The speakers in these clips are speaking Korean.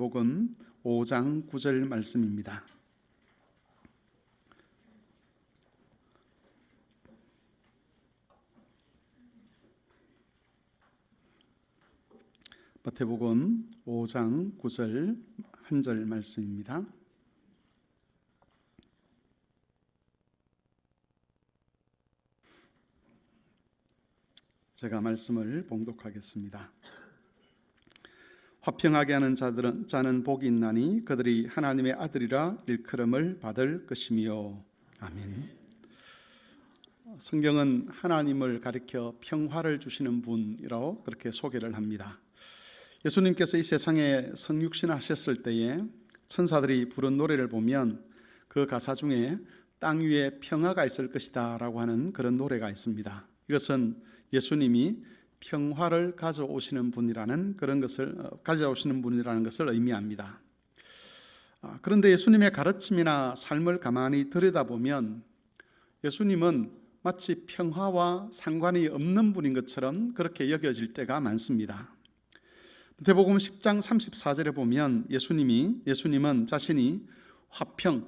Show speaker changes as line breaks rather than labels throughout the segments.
마태복음 5장 9절 말씀입니다. 마태복음 5장 9절 한 절 말씀입니다. 제가 말씀을 봉독하겠습니다. 화평하게 하는 자는 복이 있나니 그들이 하나님의 아들이라 일컬음을 받을 것이며. 아멘. 성경은 하나님을 가리켜 평화를 주시는 분이라고 그렇게 소개를 합니다. 예수님께서 이 세상에 성육신하셨을 때에 천사들이 부른 노래를 보면 그 가사 중에 땅 위에 평화가 있을 것이다 라고 하는 그런 노래가 있습니다. 이것은 예수님이 평화를 가져오시는 분이라는 것을 의미합니다. 그런데 예수님의 가르침이나 삶을 가만히 들여다보면 예수님은 마치 평화와 상관이 없는 분인 것처럼 그렇게 여겨질 때가 많습니다. 마태복음 10장 34절에 보면 예수님은 자신이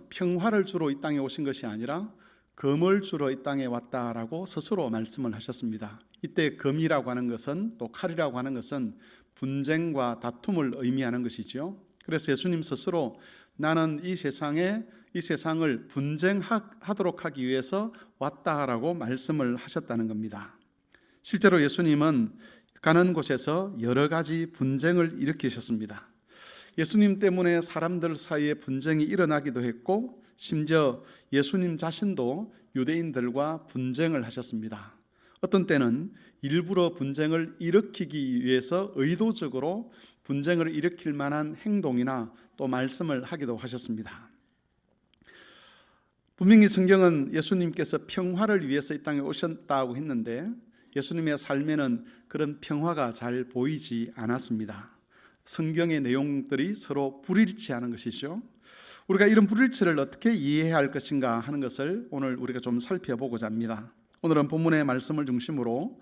평화를 주러 이 땅에 오신 것이 아니라 검을 주러 이 땅에 왔다라고 스스로 말씀을 하셨습니다. 이때 검이라고 하는 것은, 또 칼이라고 하는 것은 분쟁과 다툼을 의미하는 것이죠. 그래서 예수님 스스로 나는 이 세상을 분쟁하도록 하기 위해서 왔다라고 말씀을 하셨다는 겁니다. 실제로 예수님은 가는 곳에서 여러 가지 분쟁을 일으키셨습니다. 예수님 때문에 사람들 사이에 분쟁이 일어나기도 했고, 심지어 예수님 자신도 유대인들과 분쟁을 하셨습니다. 어떤 때는 일부러 분쟁을 일으키기 위해서 의도적으로 분쟁을 일으킬 만한 행동이나 또 말씀을 하기도 하셨습니다. 분명히 성경은 예수님께서 평화를 위해서 이 땅에 오셨다고 했는데 예수님의 삶에는 그런 평화가 잘 보이지 않았습니다. 성경의 내용들이 서로 불일치하는 것이죠. 우리가 이런 불일치를 어떻게 이해해야 할 것인가 하는 것을 오늘 우리가 좀 살펴보고자 합니다. 오늘은 본문의 말씀을 중심으로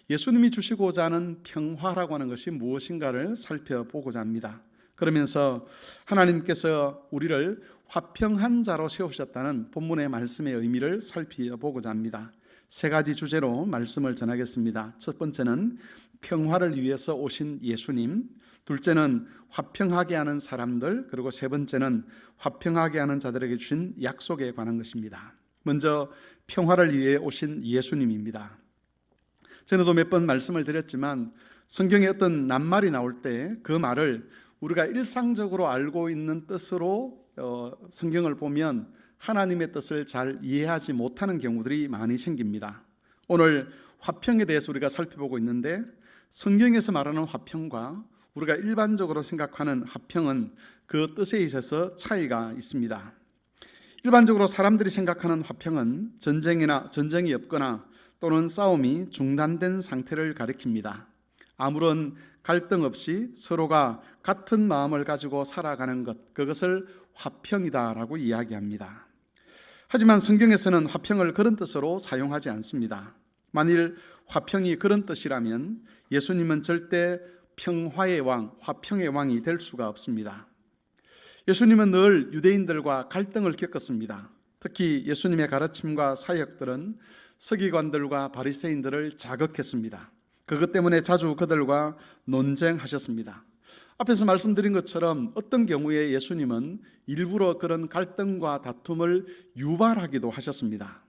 예수님이 주시고자 하는 평화라고 하는 것이 무엇인가를 살펴보고자 합니다. 그러면서 하나님께서 우리를 화평한 자로 세우셨다는 본문의 말씀의 의미를 살펴보고자 합니다. 세 가지 주제로 말씀을 전하겠습니다. 첫 번째는 평화를 위해서 오신 예수님, 둘째는 화평하게 하는 사람들, 그리고 세 번째는 화평하게 하는 자들에게 주신 약속에 관한 것입니다. 먼저 평화를 위해 오신 예수님입니다. 전에도 몇 번 말씀을 드렸지만 성경에 어떤 낱말이 나올 때 그 말을 우리가 일상적으로 알고 있는 뜻으로 성경을 보면 하나님의 뜻을 잘 이해하지 못하는 경우들이 많이 생깁니다. 오늘 화평에 대해서 우리가 살펴보고 있는데 성경에서 말하는 화평과 우리가 일반적으로 생각하는 화평은 그 뜻에 있어서 차이가 있습니다. 일반적으로 사람들이 생각하는 화평은 전쟁이 없거나 또는 싸움이 중단된 상태를 가리킵니다. 아무런 갈등 없이 서로가 같은 마음을 가지고 살아가는 것, 그것을 화평이다라고 이야기합니다. 하지만 성경에서는 화평을 그런 뜻으로 사용하지 않습니다. 만일 화평이 그런 뜻이라면 예수님은 절대 평화의 왕, 화평의 왕이 될 수가 없습니다. 예수님은 늘 유대인들과 갈등을 겪었습니다. 특히 예수님의 가르침과 사역들은 서기관들과 바리새인들을 자극했습니다. 그것 때문에 자주 그들과 논쟁하셨습니다. 앞에서 말씀드린 것처럼 어떤 경우에 예수님은 일부러 그런 갈등과 다툼을 유발하기도 하셨습니다.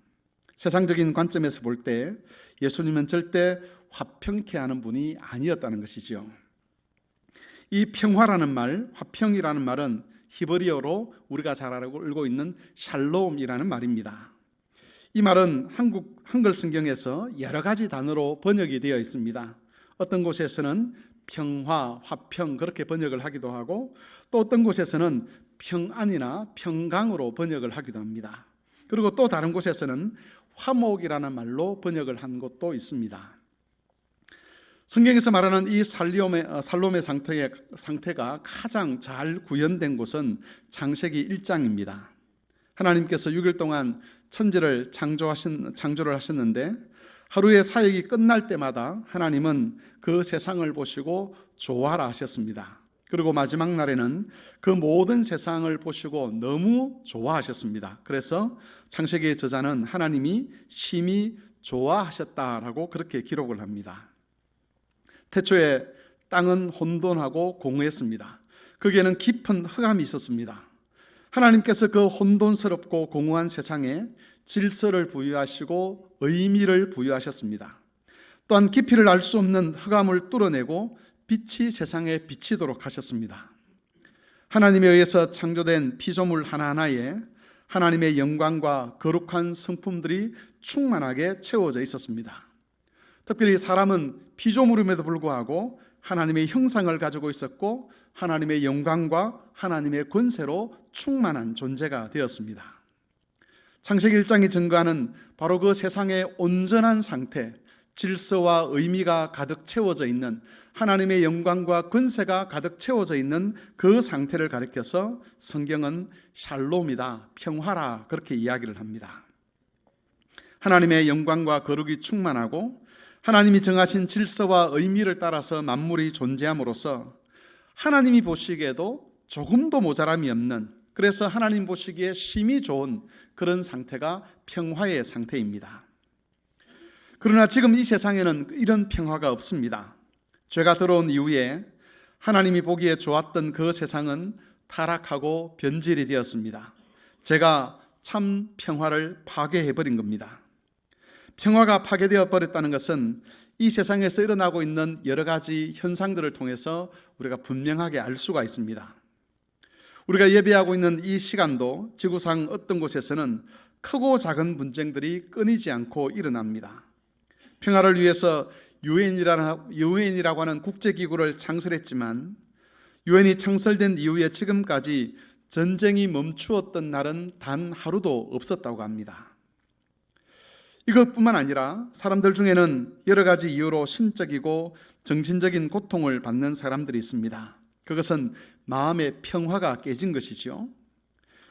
세상적인 관점에서 볼 때 예수님은 절대 화평케 하는 분이 아니었다는 것이죠. 이 평화라는 말, 화평이라는 말은 히브리어로 우리가 잘 알고 있는 샬롬이라는 말입니다. 이 말은 한글 성경에서 여러 가지 단어로 번역이 되어 있습니다. 어떤 곳에서는 평화, 화평 그렇게 번역을 하기도 하고 또 어떤 곳에서는 평안이나 평강으로 번역을 하기도 합니다. 그리고 또 다른 곳에서는 화목이라는 말로 번역을 한 곳도 있습니다. 성경에서 말하는 이 살롬의 상태가 가장 잘 구현된 곳은 창세기 1장입니다. 하나님께서 6일 동안 천지를 창조를 하셨는데 하루의 사역이 끝날 때마다 하나님은 그 세상을 보시고 좋아라 하셨습니다. 그리고 마지막 날에는 그 모든 세상을 보시고 너무 좋아하셨습니다. 그래서 창세기의 저자는 하나님이 심히 좋아하셨다라고 그렇게 기록을 합니다. 태초에 땅은 혼돈하고 공허했습니다. 거기에는 깊은 흑암이 있었습니다. 하나님께서 그 혼돈스럽고 공허한 세상에 질서를 부여하시고 의미를 부여하셨습니다. 또한 깊이를 알 수 없는 흑암을 뚫어내고 빛이 세상에 비치도록 하셨습니다. 하나님에 의해서 창조된 피조물 하나하나에 하나님의 영광과 거룩한 성품들이 충만하게 채워져 있었습니다. 특별히 사람은 피조물임에도 불구하고 하나님의 형상을 가지고 있었고 하나님의 영광과 하나님의 권세로 충만한 존재가 되었습니다. 창세기 1장이 증거하는 바로 그 세상의 온전한 상태, 질서와 의미가 가득 채워져 있는, 하나님의 영광과 권세가 가득 채워져 있는 그 상태를 가리켜서 성경은 샬롬이다, 평화라 그렇게 이야기를 합니다. 하나님의 영광과 거룩이 충만하고 하나님이 정하신 질서와 의미를 따라서 만물이 존재함으로써 하나님이 보시기에도 조금도 모자람이 없는, 그래서 하나님 보시기에 심히 좋은 그런 상태가 평화의 상태입니다. 그러나 지금 이 세상에는 이런 평화가 없습니다. 죄가 들어온 이후에 하나님이 보기에 좋았던 그 세상은 타락하고 변질이 되었습니다. 죄가 참 평화를 파괴해버린 겁니다. 평화가 파괴되어 버렸다는 것은 이 세상에서 일어나고 있는 여러 가지 현상들을 통해서 우리가 분명하게 알 수가 있습니다. 우리가 예배하고 있는 이 시간도 지구상 어떤 곳에서는 크고 작은 분쟁들이 끊이지 않고 일어납니다. 평화를 위해서 유엔이라고 하는 국제기구를 창설했지만 유엔이 창설된 이후에 지금까지 전쟁이 멈추었던 날은 단 하루도 없었다고 합니다. 이것뿐만 아니라 사람들 중에는 여러 가지 이유로 심적이고 정신적인 고통을 받는 사람들이 있습니다. 그것은 마음의 평화가 깨진 것이죠.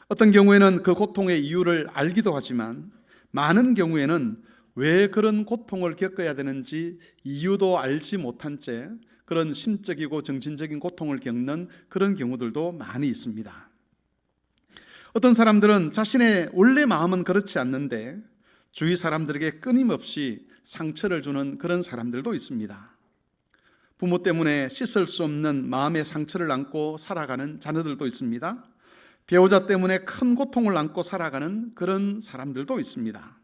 어떤 경우에는 그 고통의 이유를 알기도 하지만 많은 경우에는 왜 그런 고통을 겪어야 되는지 이유도 알지 못한 채 그런 심적이고 정신적인 고통을 겪는 그런 경우들도 많이 있습니다. 어떤 사람들은 자신의 원래 마음은 그렇지 않는데 주위 사람들에게 끊임없이 상처를 주는 그런 사람들도 있습니다. 부모 때문에 씻을 수 없는 마음의 상처를 안고 살아가는 자녀들도 있습니다. 배우자 때문에 큰 고통을 안고 살아가는 그런 사람들도 있습니다.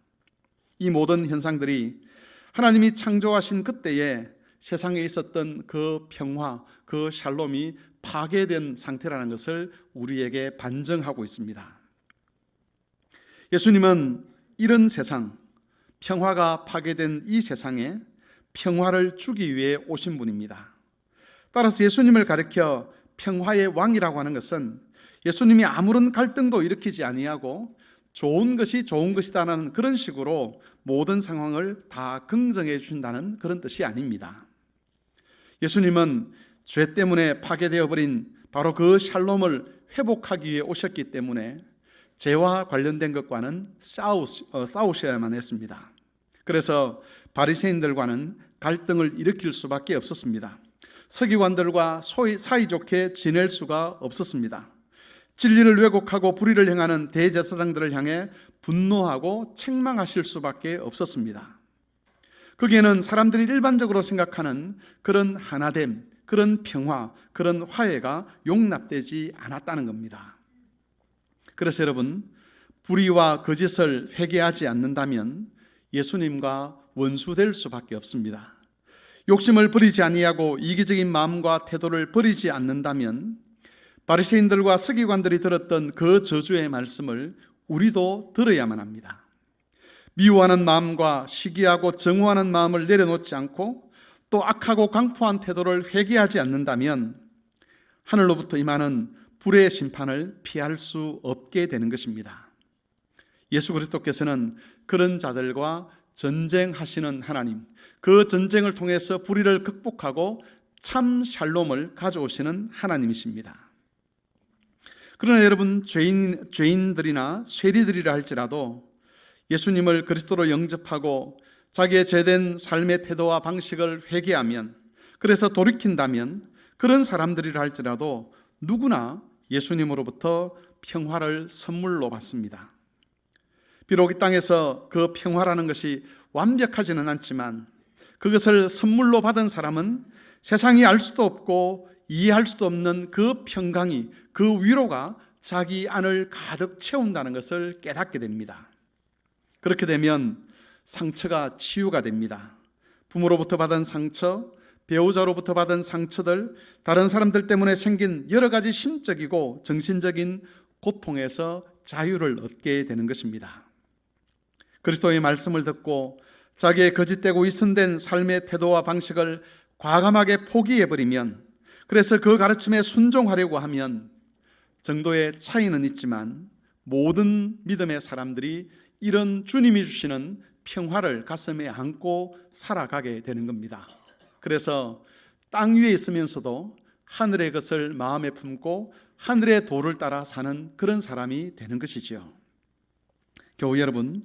이 모든 현상들이 하나님이 창조하신 그때에 세상에 있었던 그 평화, 그 샬롬이 파괴된 상태라는 것을 우리에게 반증하고 있습니다. 예수님은 이런 세상, 평화가 파괴된 이 세상에 평화를 주기 위해 오신 분입니다. 따라서 예수님을 가리켜 평화의 왕이라고 하는 것은 예수님이 아무런 갈등도 일으키지 아니하고 좋은 것이 좋은 것이다라는 그런 식으로 모든 상황을 다 긍정해 주신다는 그런 뜻이 아닙니다. 예수님은 죄 때문에 파괴되어 버린 바로 그 샬롬을 회복하기 위해 오셨기 때문에 죄와 관련된 것과는 싸우셔야만 했습니다. 그래서 바리새인들과는 갈등을 일으킬 수밖에 없었습니다. 서기관들과 사이좋게 지낼 수가 없었습니다. 진리를 왜곡하고 불의를 행하는 대제사장들을 향해 분노하고 책망하실 수밖에 없었습니다. 거기에는 사람들이 일반적으로 생각하는 그런 하나됨, 그런 평화, 그런 화해가 용납되지 않았다는 겁니다. 그래서 여러분, 불의와 거짓을 회개하지 않는다면 예수님과 원수될 수밖에 없습니다. 욕심을 버리지 아니하고 이기적인 마음과 태도를 버리지 않는다면 바리새인들과 서기관들이 들었던 그 저주의 말씀을 우리도 들어야만 합니다. 미워하는 마음과 시기하고 정오하는 마음을 내려놓지 않고 또 악하고 강포한 태도를 회개하지 않는다면 하늘로부터 임하는 불의 심판을 피할 수 없게 되는 것입니다. 예수 그리스도께서는 그런 자들과 전쟁하시는 하나님, 그 전쟁을 통해서 불의를 극복하고 참 샬롬을 가져오시는 하나님이십니다. 그러나 여러분, 죄인들이나 쇠리들이라 할지라도 예수님을 그리스도로 영접하고 자기의 죄된 삶의 태도와 방식을 회개하면, 그래서 돌이킨다면 그런 사람들이라 할지라도 누구나 예수님으로부터 평화를 선물로 받습니다. 비록 이 땅에서 그 평화라는 것이 완벽하지는 않지만 그것을 선물로 받은 사람은 세상이 알 수도 없고 이해할 수도 없는 그 평강이, 그 위로가 자기 안을 가득 채운다는 것을 깨닫게 됩니다. 그렇게 되면 상처가 치유가 됩니다. 부모로부터 받은 상처, 배우자로부터 받은 상처들, 다른 사람들 때문에 생긴 여러 가지 심적이고 정신적인 고통에서 자유를 얻게 되는 것입니다. 그리스도의 말씀을 듣고 자기의 거짓되고 이선된 삶의 태도와 방식을 과감하게 포기해버리면, 그래서 그 가르침에 순종하려고 하면 정도의 차이는 있지만 모든 믿음의 사람들이 이런 주님이 주시는 평화를 가슴에 안고 살아가게 되는 겁니다. 그래서 땅 위에 있으면서도 하늘의 것을 마음에 품고 하늘의 도를 따라 사는 그런 사람이 되는 것이죠. 교우 여러분,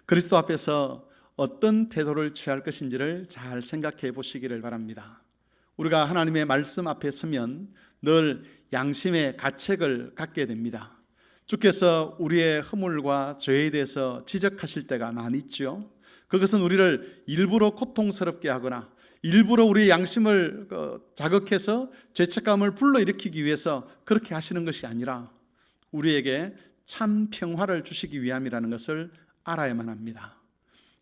그리스도 앞에서 어떤 태도를 취할 것인지를 잘 생각해 보시기를 바랍니다. 우리가 하나님의 말씀 앞에 서면 늘 양심의 가책을 갖게 됩니다. 주께서 우리의 허물과 죄에 대해서 지적하실 때가 많이 있죠. 그것은 우리를 일부러 고통스럽게 하거나 일부러 우리의 양심을 자극해서 죄책감을 불러일으키기 위해서 그렇게 하시는 것이 아니라 우리에게 참 평화를 주시기 위함이라는 것을 알아야만 합니다.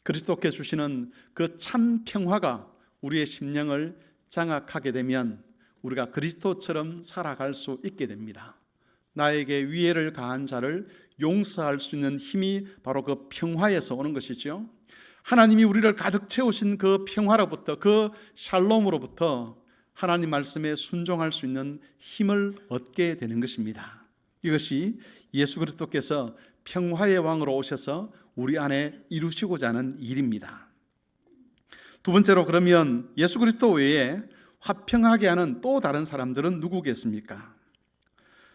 그리스도께 주시는 그 참 평화가 우리의 심령을 장악하게 되면 우리가 그리스도처럼 살아갈 수 있게 됩니다. 나에게 위해를 가한 자를 용서할 수 있는 힘이 바로 그 평화에서 오는 것이죠. 하나님이 우리를 가득 채우신 그 평화로부터, 그 샬롬으로부터 하나님 말씀에 순종할 수 있는 힘을 얻게 되는 것입니다. 이것이 예수 그리스도께서 평화의 왕으로 오셔서 우리 안에 이루시고자 하는 일입니다. 두 번째로, 그러면 예수 그리스도 외에 화평하게 하는 또 다른 사람들은 누구겠습니까?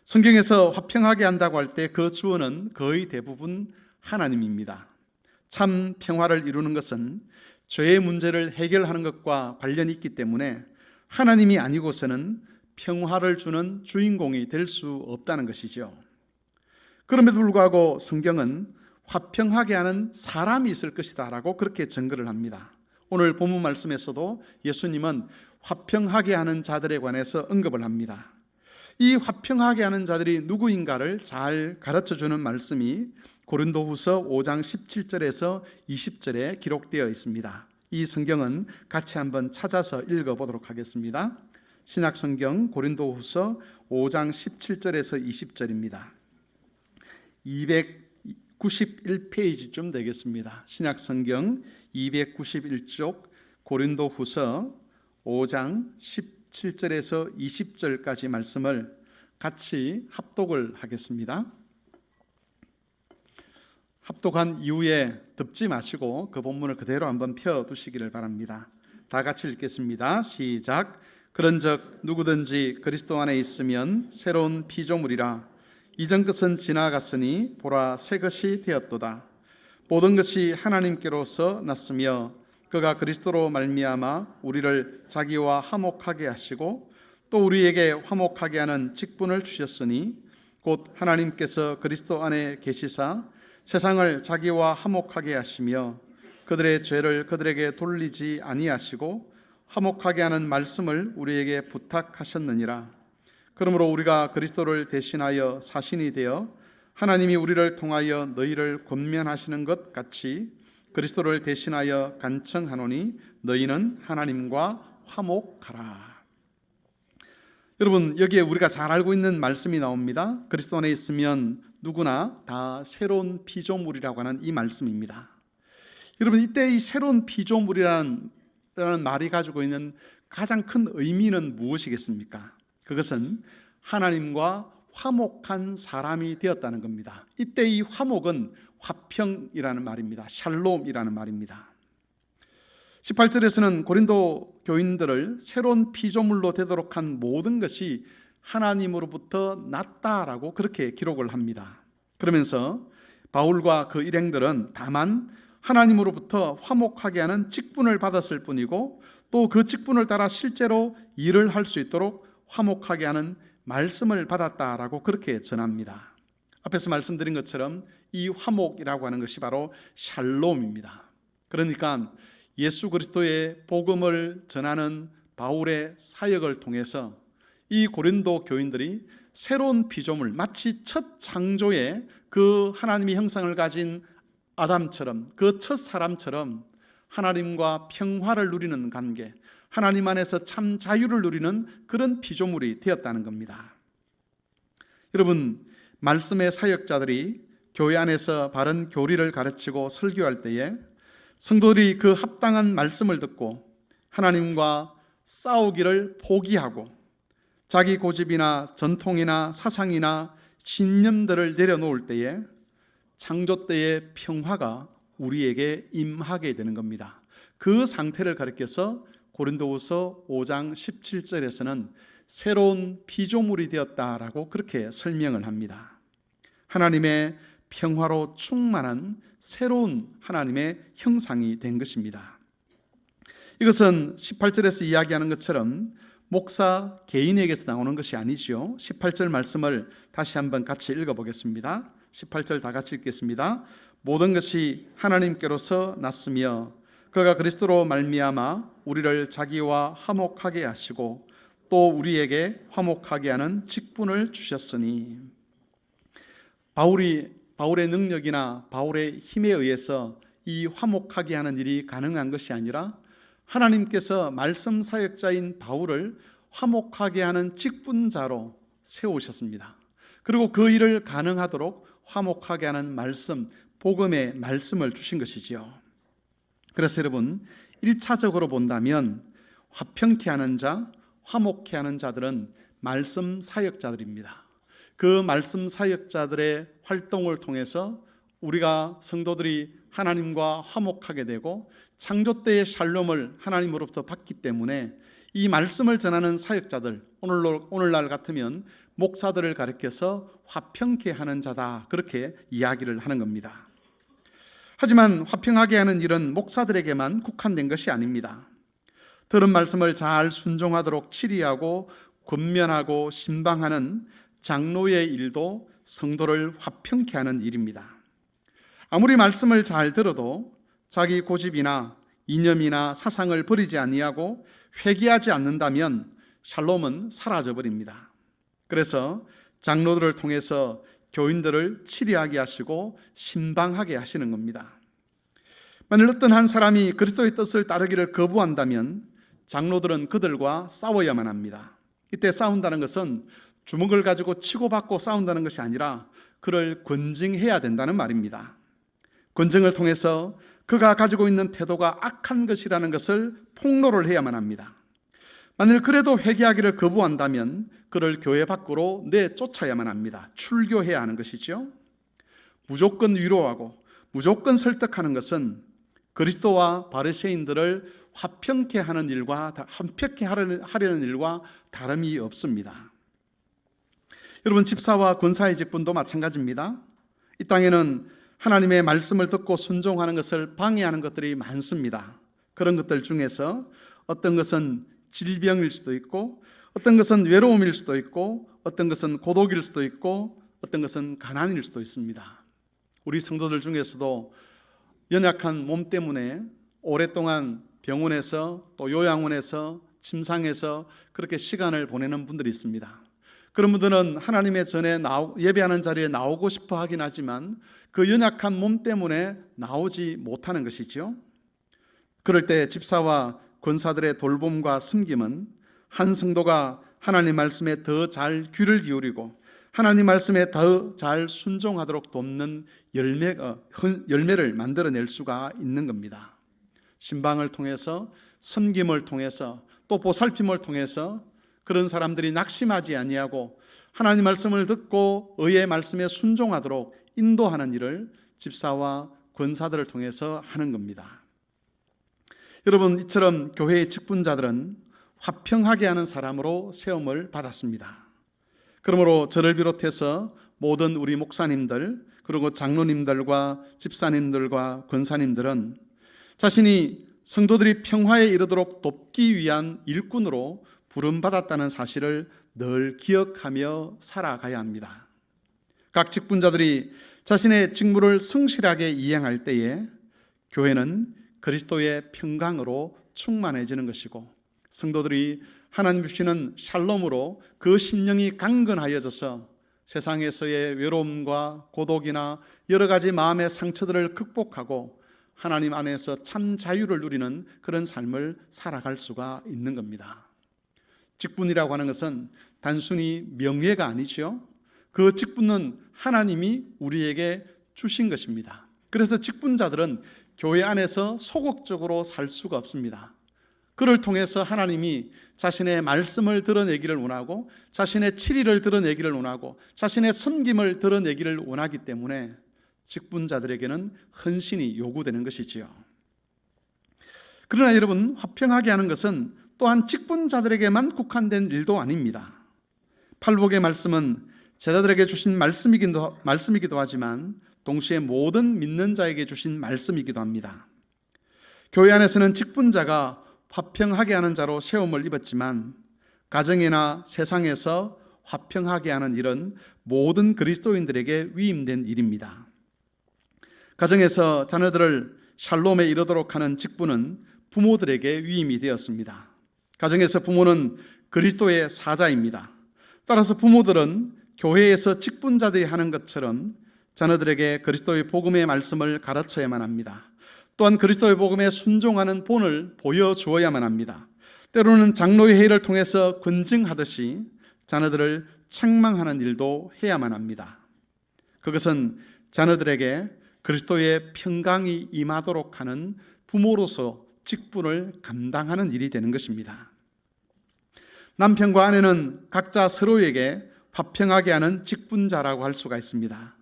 성경에서 화평하게 한다고 할 때 그 주어는 거의 대부분 하나님입니다. 참 평화를 이루는 것은 죄의 문제를 해결하는 것과 관련이 있기 때문에 하나님이 아니고서는 평화를 주는 주인공이 될 수 없다는 것이죠. 그럼에도 불구하고 성경은 화평하게 하는 사람이 있을 것이다 라고 그렇게 증거를 합니다. 오늘 본문 말씀에서도 예수님은 화평하게 하는 자들에 관해서 언급을 합니다. 이 화평하게 하는 자들이 누구인가를 잘 가르쳐주는 말씀이 고린도후서 5장 17절에서 20절에 기록되어 있습니다. 이 성경은 같이 한번 찾아서 읽어보도록 하겠습니다. 신약성경 고린도후서 5장 17절에서 20절입니다. 291페이지쯤 되겠습니다. 신약성경 291쪽 고린도후서 5장 17절에서 20절까지 말씀을 같이 합독을 하겠습니다. 합독한 이후에 덮지 마시고 그 본문을 그대로 한번 펴두시기를 바랍니다. 다 같이 읽겠습니다. 시작. 그런즉 누구든지 그리스도 안에 있으면 새로운 피조물이라. 이전 것은 지나갔으니 보라 새 것이 되었도다. 모든 것이 하나님께로서 났으며 그가 그리스도로 말미암아 우리를 자기와 화목하게 하시고 또 우리에게 화목하게 하는 직분을 주셨으니 곧 하나님께서 그리스도 안에 계시사 세상을 자기와 화목하게 하시며 그들의 죄를 그들에게 돌리지 아니하시고 화목하게 하는 말씀을 우리에게 부탁하셨느니라. 그러므로 우리가 그리스도를 대신하여 사신이 되어 하나님이 우리를 통하여 너희를 권면하시는 것 같이 그리스도를 대신하여 간청하노니 너희는 하나님과 화목하라. 여러분, 여기에 우리가 잘 알고 있는 말씀이 나옵니다. 그리스도 안에 있으면 누구나 다 새로운 피조물이라고 하는 이 말씀입니다. 여러분, 이때 이 새로운 피조물이라는 말이 가지고 있는 가장 큰 의미는 무엇이겠습니까? 그것은 하나님과 화목한 사람이 되었다는 겁니다. 이때 이 화목은 화평이라는 말입니다. 샬롬이라는 말입니다. 18절에서는 고린도 교인들을 새로운 피조물로 되도록 한 모든 것이 하나님으로부터 났다라고 그렇게 기록을 합니다. 그러면서 바울과 그 일행들은 다만 하나님으로부터 화목하게 하는 직분을 받았을 뿐이고 또 그 직분을 따라 실제로 일을 할 수 있도록 화목하게 하는 말씀을 받았다라고 그렇게 전합니다. 앞에서 말씀드린 것처럼 이 화목이라고 하는 것이 바로 샬롬입니다. 그러니까 예수 그리스도의 복음을 전하는 바울의 사역을 통해서 이 고린도 교인들이 새로운 피조물, 마치 첫 창조의 그 하나님의 형상을 가진 아담처럼, 그 첫 사람처럼 하나님과 평화를 누리는 관계, 하나님 안에서 참 자유를 누리는 그런 피조물이 되었다는 겁니다. 여러분, 말씀의 사역자들이 교회 안에서 바른 교리를 가르치고 설교할 때에 성도들이 그 합당한 말씀을 듣고 하나님과 싸우기를 포기하고 자기 고집이나 전통이나 사상이나 신념들을 내려놓을 때에 창조 때의 평화가 우리에게 임하게 되는 겁니다. 그 상태를 가리켜서 고린도후서 5장 17절에서는 새로운 피조물이 되었다라고 그렇게 설명을 합니다. 하나님의 평화로 충만한 새로운 하나님의 형상이 된 것입니다. 이것은 18절에서 이야기하는 것처럼 목사 개인에게서 나오는 것이 아니죠. 18절 말씀을 다시 한번 같이 읽어보겠습니다. 18절 다 같이 읽겠습니다. 모든 것이 하나님께로서 났으며 그가 그리스도로 말미암아 우리를 자기와 화목하게 하시고 또 우리에게 화목하게 하는 직분을 주셨으니, 바울의 능력이나 바울의 힘에 의해서 이 화목하게 하는 일이 가능한 것이 아니라 하나님께서 말씀 사역자인 바울을 화목하게 하는 직분자로 세우셨습니다. 그리고 그 일을 가능하도록 화목하게 하는 말씀, 복음의 말씀을 주신 것이지요. 그래서 여러분, 1차적으로 본다면 화평케 하는 자, 화목케 하는 자들은 말씀 사역자들입니다. 그 말씀 사역자들의 활동을 통해서 우리가 성도들이 하나님과 화목하게 되고 창조 때의 샬롬을 하나님으로부터 받기 때문에 이 말씀을 전하는 사역자들, 오늘날 같으면 목사들을 가리켜서 화평케 하는 자다, 그렇게 이야기를 하는 겁니다. 하지만 화평하게 하는 일은 목사들에게만 국한된 것이 아닙니다. 들은 말씀을 잘 순종하도록 치리하고 권면하고 신방하는 장로의 일도 성도를 화평케 하는 일입니다. 아무리 말씀을 잘 들어도 자기 고집이나 이념이나 사상을 버리지 아니하고 회개하지 않는다면 샬롬은 사라져버립니다. 그래서 장로들을 통해서 교인들을 치리하게 하시고 신방하게 하시는 겁니다. 만일 어떤 한 사람이 그리스도의 뜻을 따르기를 거부한다면 장로들은 그들과 싸워야만 합니다. 이때 싸운다는 것은 주먹을 가지고 치고받고 싸운다는 것이 아니라 그를 권징해야 된다는 말입니다. 권징을 통해서 그가 가지고 있는 태도가 악한 것이라는 것을 폭로를 해야만 합니다. 만일 그래도 회개하기를 거부한다면 그를 교회 밖으로 내쫓아야만 합니다. 출교해야 하는 것이죠. 무조건 위로하고 무조건 설득하는 것은 그리스도와 바리새인들을 화평케 하는 일과 화평케 하려는 일과 다름이 없습니다. 여러분, 집사와 권사의 직분도 마찬가지입니다. 이 땅에는 하나님의 말씀을 듣고 순종하는 것을 방해하는 것들이 많습니다. 그런 것들 중에서 어떤 것은 질병일 수도 있고, 어떤 것은 외로움일 수도 있고, 어떤 것은 고독일 수도 있고, 어떤 것은 가난일 수도 있습니다. 우리 성도들 중에서도 연약한 몸 때문에 오랫동안 병원에서 또 요양원에서 침상에서 그렇게 시간을 보내는 분들이 있습니다. 그런 분들은 하나님의 전에 예배하는 자리에 나오고 싶어 하긴 하지만 그 연약한 몸 때문에 나오지 못하는 것이죠. 그럴 때 집사와 권사들의 돌봄과 섬김은 한 성도가 하나님 말씀에 더 잘 귀를 기울이고 하나님 말씀에 더 잘 순종하도록 돕는 열매를 만들어낼 수가 있는 겁니다. 신방을 통해서, 섬김을 통해서, 또 보살핌을 통해서 그런 사람들이 낙심하지 아니하고 하나님 말씀을 듣고 의의 말씀에 순종하도록 인도하는 일을 집사와 권사들을 통해서 하는 겁니다. 여러분, 이처럼 교회의 직분자들은 화평하게 하는 사람으로 세움을 받았습니다. 그러므로 저를 비롯해서 모든 우리 목사님들, 그리고 장로님들과 집사님들과 권사님들은 자신이 성도들이 평화에 이르도록 돕기 위한 일꾼으로 부름받았다는 사실을 늘 기억하며 살아가야 합니다. 각 직분자들이 자신의 직무를 성실하게 이행할 때에 교회는 그리스도의 평강으로 충만해지는 것이고, 성도들이 하나님 주시는 샬롬으로 그 심령이 강건하여져서 세상에서의 외로움과 고독이나 여러 가지 마음의 상처들을 극복하고 하나님 안에서 참 자유를 누리는 그런 삶을 살아갈 수가 있는 겁니다. 직분이라고 하는 것은 단순히 명예가 아니죠. 그 직분은 하나님이 우리에게 주신 것입니다. 그래서 직분자들은 교회 안에서 소극적으로 살 수가 없습니다. 그를 통해서 하나님이 자신의 말씀을 드러내기를 원하고, 자신의 치리를 드러내기를 원하고, 자신의 섬김을 드러내기를 원하기 때문에 직분자들에게는 헌신이 요구되는 것이지요. 그러나 여러분, 화평하게 하는 것은 또한 직분자들에게만 국한된 일도 아닙니다. 팔복의 말씀은 제자들에게 주신 말씀이기도 하지만 동시에 모든 믿는 자에게 주신 말씀이기도 합니다. 교회 안에서는 직분자가 화평하게 하는 자로 세움을 입었지만 가정이나 세상에서 화평하게 하는 일은 모든 그리스도인들에게 위임된 일입니다. 가정에서 자녀들을 샬롬에 이르도록 하는 직분은 부모들에게 위임이 되었습니다. 가정에서 부모는 그리스도의 사자입니다. 따라서 부모들은 교회에서 직분자들이 하는 것처럼 자녀들에게 그리스도의 복음의 말씀을 가르쳐야만 합니다. 또한 그리스도의 복음에 순종하는 본을 보여주어야만 합니다. 때로는 장로의 회의를 통해서 권증하듯이 자녀들을 책망하는 일도 해야만 합니다. 그것은 자녀들에게 그리스도의 평강이 임하도록 하는 부모로서 직분을 감당하는 일이 되는 것입니다. 남편과 아내는 각자 서로에게 화평하게 하는 직분자라고 할 수가 있습니다.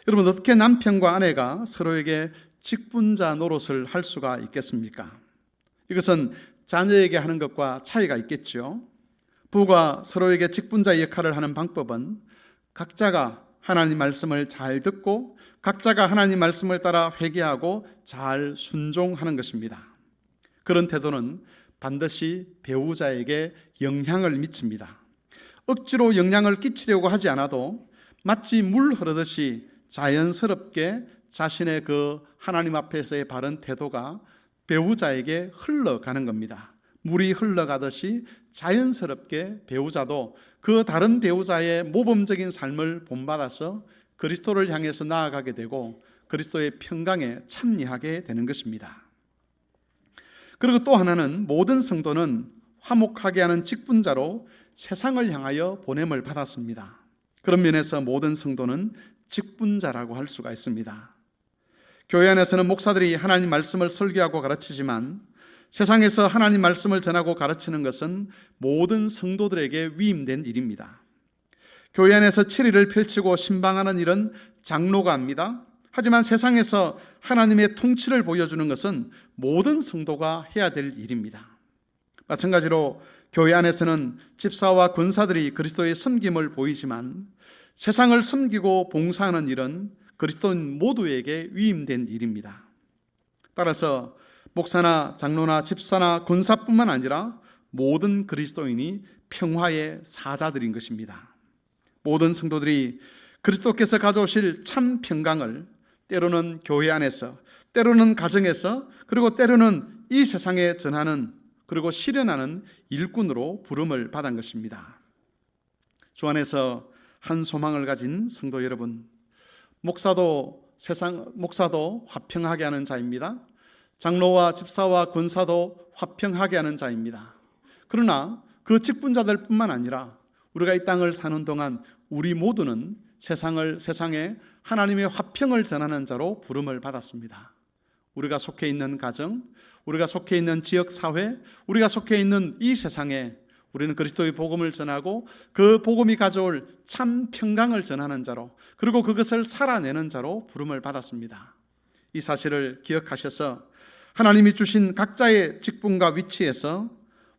여러분, 어떻게 남편과 아내가 서로에게 직분자 노릇을 할 수가 있겠습니까? 이것은 자녀에게 하는 것과 차이가 있겠죠. 부부가 서로에게 직분자 역할을 하는 방법은 각자가 하나님 말씀을 잘 듣고 각자가 하나님 말씀을 따라 회개하고 잘 순종하는 것입니다. 그런 태도는 반드시 배우자에게 영향을 미칩니다. 억지로 영향을 끼치려고 하지 않아도 마치 물 흐르듯이 자연스럽게 자신의 그 하나님 앞에서의 바른 태도가 배우자에게 흘러가는 겁니다. 물이 흘러가듯이 자연스럽게 배우자도 그 다른 배우자의 모범적인 삶을 본받아서 그리스도를 향해서 나아가게 되고 그리스도의 평강에 참여하게 되는 것입니다. 그리고 또 하나는 모든 성도는 화목하게 하는 직분자로 세상을 향하여 보냄을 받았습니다. 그런 면에서 모든 성도는 직분자라고 할 수가 있습니다. 교회 안에서는 목사들이 하나님 말씀을 설교하고 가르치지만 세상에서 하나님 말씀을 전하고 가르치는 것은 모든 성도들에게 위임된 일입니다. 교회 안에서 치리를 펼치고 신방하는 일은 장로가 합니다. 하지만 세상에서 하나님의 통치를 보여주는 것은 모든 성도가 해야 될 일입니다. 마찬가지로 교회 안에서는 집사와 권사들이 그리스도의 섬김을 보이지만 세상을 섬기고 봉사하는 일은 그리스도인 모두에게 위임된 일입니다. 따라서 목사나 장로나 집사나 권사뿐만 아니라 모든 그리스도인이 평화의 사자들인 것입니다. 모든 성도들이 그리스도께서 가져오실 참 평강을 때로는 교회 안에서, 때로는 가정에서, 그리고 때로는 이 세상에 전하는 그리고 실현하는 일꾼으로 부름을 받은 것입니다. 주 안에서 한 소망을 가진 성도 여러분, 목사도 화평하게 하는 자입니다. 장로와 집사와 권사도 화평하게 하는 자입니다. 그러나 그 직분자들 뿐만 아니라 우리가 이 땅을 사는 동안 우리 모두는 세상에 하나님의 화평을 전하는 자로 부름을 받았습니다. 우리가 속해 있는 가정, 우리가 속해 있는 지역사회, 우리가 속해 있는 이 세상에 우리는 그리스도의 복음을 전하고 그 복음이 가져올 참 평강을 전하는 자로, 그리고 그것을 살아내는 자로 부름을 받았습니다. 이 사실을 기억하셔서 하나님이 주신 각자의 직분과 위치에서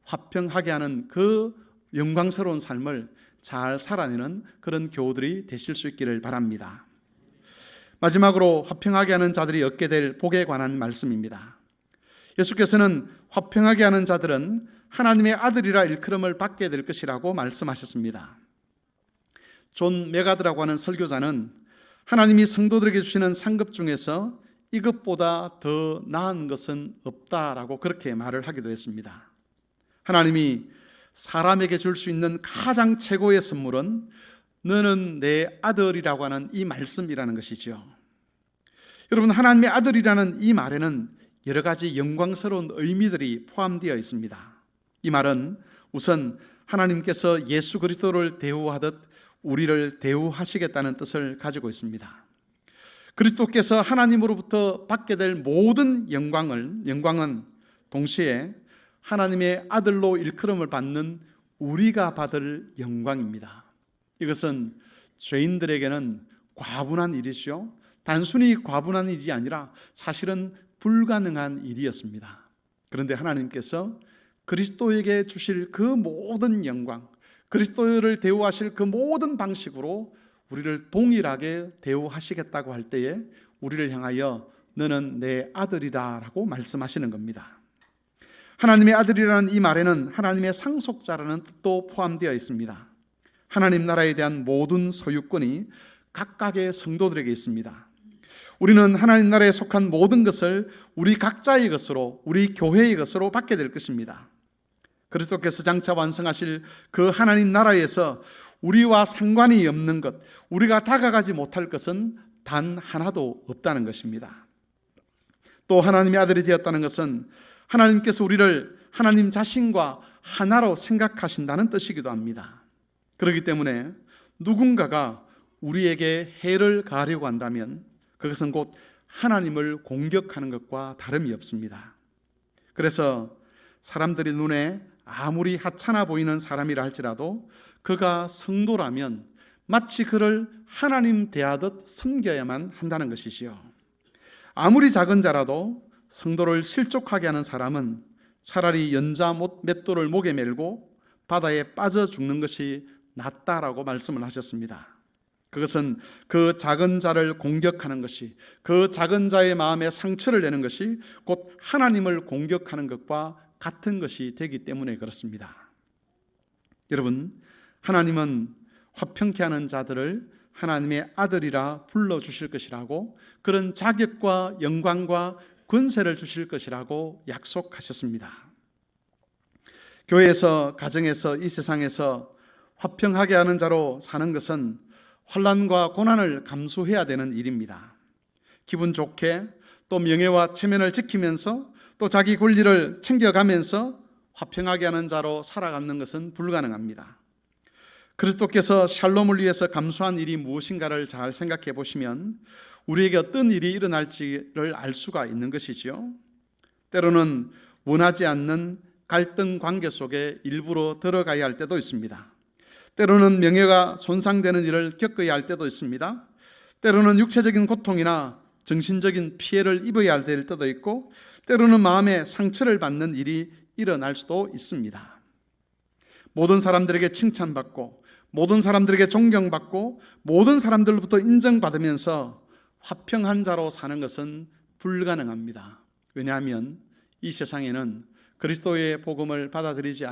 화평하게 하는 그 영광스러운 삶을 잘 살아내는 그런 교우들이 되실 수 있기를 바랍니다. 마지막으로 화평하게 하는 자들이 얻게 될 복에 관한 말씀입니다. 예수께서는 화평하게 하는 자들은 하나님의 아들이라 일컬음을 받게 될 것이라고 말씀하셨습니다. 존 메가드라고 하는 설교자는 하나님이 성도들에게 주시는 상급 중에서 이것보다 더 나은 것은 없다라고 그렇게 말을 하기도 했습니다. 하나님이 사람에게 줄 수 있는 가장 최고의 선물은 너는 내 아들이라고 하는 이 말씀이라는 것이죠. 여러분, 하나님의 아들이라는 이 말에는 여러 가지 영광스러운 의미들이 포함되어 있습니다. 이 말은 우선 하나님께서 예수 그리스도를 대우하듯 우리를 대우하시겠다는 뜻을 가지고 있습니다. 그리스도께서 하나님으로부터 받게 될 모든 영광은 동시에 하나님의 아들로 일컬음을 받는 우리가 받을 영광입니다. 이것은 죄인들에게는 과분한 일이죠. 단순히 과분한 일이 아니라 사실은 불가능한 일이었습니다. 그런데 하나님께서 그리스도에게 주실 그 모든 영광, 그리스도를 대우하실 그 모든 방식으로 우리를 동일하게 대우하시겠다고 할 때에 우리를 향하여 너는 내 아들이다 라고 말씀하시는 겁니다. 하나님의 아들이라는 이 말에는 하나님의 상속자라는 뜻도 포함되어 있습니다. 하나님 나라에 대한 모든 소유권이 각각의 성도들에게 있습니다. 우리는 하나님 나라에 속한 모든 것을 우리 각자의 것으로, 우리 교회의 것으로 받게 될 것입니다. 그리스도께서 장차 완성하실 그 하나님 나라에서 우리와 상관이 없는 것, 우리가 다가가지 못할 것은 단 하나도 없다는 것입니다. 또 하나님의 아들이 되었다는 것은 하나님께서 우리를 하나님 자신과 하나로 생각하신다는 뜻이기도 합니다. 그렇기 때문에 누군가가 우리에게 해를 가하려고 한다면 그것은 곧 하나님을 공격하는 것과 다름이 없습니다. 그래서 사람들이 눈에 아무리 하찮아 보이는 사람이라 할지라도 그가 성도라면 마치 그를 하나님 대하듯 섬겨야만 한다는 것이지요. 아무리 작은 자라도 성도를 실족하게 하는 사람은 차라리 연자 맷돌을 목에 메고 바다에 빠져 죽는 것이 낫다라고 말씀을 하셨습니다. 그것은 그 작은 자를 공격하는 것이, 그 작은 자의 마음에 상처를 내는 것이 곧 하나님을 공격하는 것과 같은 것이 되기 때문에 그렇습니다. 여러분, 하나님은 화평케 하는 자들을 하나님의 아들이라 불러주실 것이라고, 그런 자격과 영광과 권세를 주실 것이라고 약속하셨습니다. 교회에서, 가정에서, 이 세상에서 화평하게 하는 자로 사는 것은 환난과 고난을 감수해야 되는 일입니다. 기분 좋게 또 명예와 체면을 지키면서 또 자기 권리를 챙겨가면서 화평하게 하는 자로 살아가는 것은 불가능합니다. 그리스도께서 샬롬을 위해서 감수한 일이 무엇인가를 잘 생각해 보시면 우리에게 어떤 일이 일어날지를 알 수가 있는 것이지요. 때로는 원하지 않는 갈등 관계 속에 일부러 들어가야 할 때도 있습니다. 때로는 명예가 손상되는 일을 겪어야 할 때도 있습니다. 때로는 육체적인 고통이나 정신적인 피해를 입어야 될 때도 있고, 때로는 마음에 상처를 받는 일이 일어날 수도 있습니다. 모든 사람들에게 칭찬받고, 모든 사람들에게 존경받고, 모든 사람들로부터 인정받으면서 화평한 자로 사는 것은 불가능합니다. 왜냐하면 이 세상에는 그리스도의 복음을 받아들이지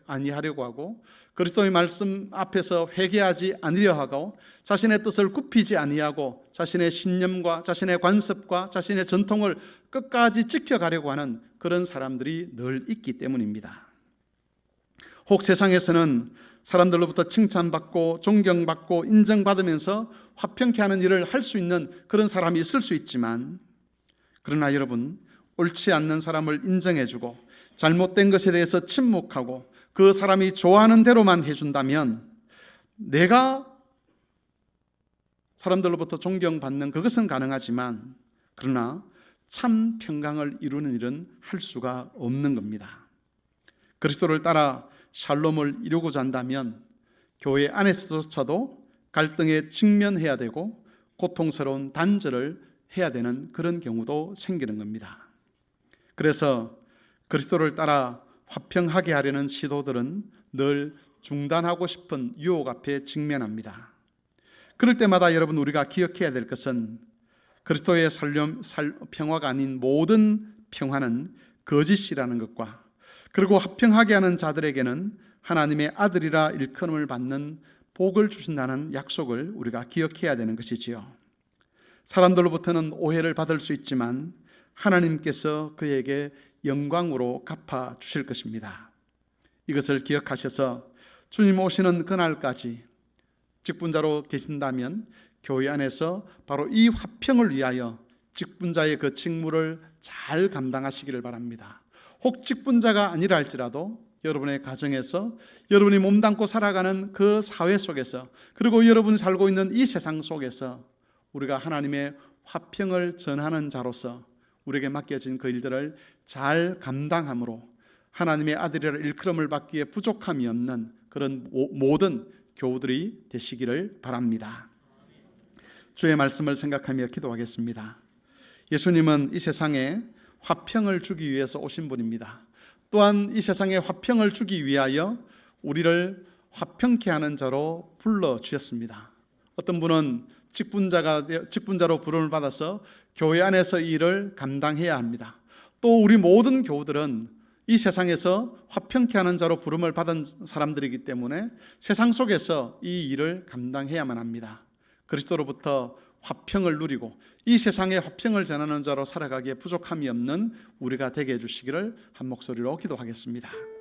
아니하려고 하고, 그리스도의 말씀 앞에서 회개하지 않으려 하고, 자신의 뜻을 굽히지 아니하고, 자신의 신념과 자신의 관습과 자신의 전통을 끝까지 지켜가려고 하는 그런 사람들이 늘 있기 때문입니다. 혹 세상에서는 사람들로부터 칭찬받고 존경받고 인정받으면서 화평케 하는 일을 할 수 있는 그런 사람이 있을 수 있지만, 그러나 여러분, 옳지 않는 사람을 인정해주고 잘못된 것에 대해서 침묵하고 그 사람이 좋아하는 대로만 해준다면 내가 사람들로부터 존경받는 그것은 가능하지만, 그러나 참 평강을 이루는 일은 할 수가 없는 겁니다. 그리스도를 따라 샬롬을 이루고자 한다면 교회 안에서조차도 갈등에 직면해야 되고 고통스러운 단절을 해야 되는 그런 경우도 생기는 겁니다. 그래서 그리스도를 따라 화평하게 하려는 시도들은 늘 중단하고 싶은 유혹 앞에 직면합니다. 그럴 때마다 여러분, 우리가 기억해야 될 것은 그리스도의 평화가 아닌 모든 평화는 거짓이라는 것과, 그리고 화평하게 하는 자들에게는 하나님의 아들이라 일컬음을 받는 복을 주신다는 약속을 우리가 기억해야 되는 것이지요. 사람들로부터는 오해를 받을 수 있지만 하나님께서 그에게 영광으로 갚아 주실 것입니다. 이것을 기억하셔서 주님 오시는 그날까지 직분자로 계신다면 교회 안에서 바로 이 화평을 위하여 직분자의 그 직무를 잘 감당하시기를 바랍니다. 혹 직분자가 아니라 할지라도 여러분의 가정에서 여러분이 몸담고 살아가는 그 사회 속에서 그리고 여러분이 살고 있는 이 세상 속에서 우리가 하나님의 화평을 전하는 자로서 우리에게 맡겨진 그 일들을 잘 감당함으로 하나님의 아들이라 일컬음을 받기에 부족함이 없는 그런 모든 교우들이 되시기를 바랍니다. 주의 말씀을 생각하며 기도하겠습니다. 예수님은 이 세상에 화평을 주기 위해서 오신 분입니다. 또한 이 세상에 화평을 주기 위하여 우리를 화평케 하는 자로 불러주셨습니다. 어떤 분은 직분자로 부름을 받아서 교회 안에서 이 일을 감당해야 합니다. 또 우리 모든 교우들은 이 세상에서 화평케 하는 자로 부름을 받은 사람들이기 때문에 세상 속에서 이 일을 감당해야만 합니다. 그리스도로부터 화평을 누리고 이 세상에 화평을 전하는 자로 살아가기에 부족함이 없는 우리가 되게 해주시기를 한 목소리로 기도하겠습니다.